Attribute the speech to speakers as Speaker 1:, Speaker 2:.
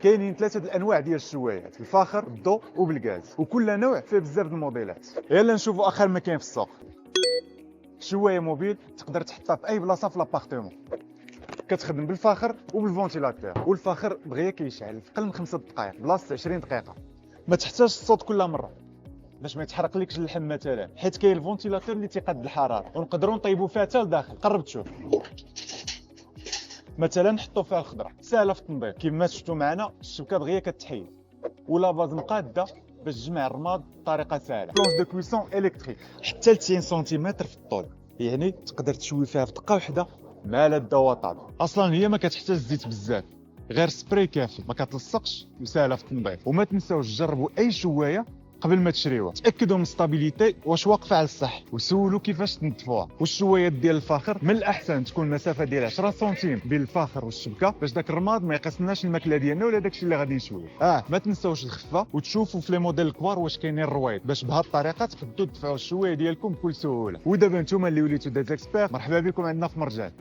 Speaker 1: كاينين 3 الانواع ديال الشوايات، الفاخر، الضو وبالغاز، وكل نوع فيه بزاف د الموديلات. يلا نشوفوا اخر ما كاين في السوق. شوايه موبيل تقدر تحطها في اي بلاصه في لابارتمون، كتخدم بالفاخر وبالفونتيلاتور، والفاخر دغيا كيشعل في اقل من 5 دقائق بلاصه 20 دقيقه. ما تحتاجش الصوت كل مره باش ما يتحرق لكش اللحم مثلا، حيت كاين الفونتيلاتور اللي تيقاد الحراره، ونقدروا نطيبوا فيها حتى لداخل. قرب تشوف مثلا نحطوا فيها الخضره، سهله في التنظيف كما شفتوا معنا. الشبكه دغيا كتحيد، ولا باز مقاده باش تجمع الرماد بطريقه سهله. بلونش دو كويسون الكتريك حتى ل 90 سنتيمتر في الطول، يعني تقدر تشوي فيها في دقه واحده مع لا الضوء طاب. اصلا هي ما كتحتاج زيت بزاف، غير سبراي كافي، ما كتلصقش وسهله في التنظيف. وما تنساوش تجربوا اي شوايه قبل ما تشريوها، تاكدوا من الستابيليتي واش واقفه على الصح، وسولوا كيفاش تنظفوها. والشوايات ديال الفاخر من الاحسن تكون المسافه ديال 10 سنتيم بين الفاخر والشبكه باش داك الرماد ما يقسناش الماكله ديالنا ولا داكشي اللي غادي نشويه. ما تنساوش الخفه، وتشوفوا في لي موديل الكبار واش كاينين الرويض، باش بهذه الطريقه تقدروا تدفعوا الشوايه ديالكم بكل سهوله. ودابا نتوما اللي وليتوا دي زيكسبير، مرحبا بكم عندنا في مرجان.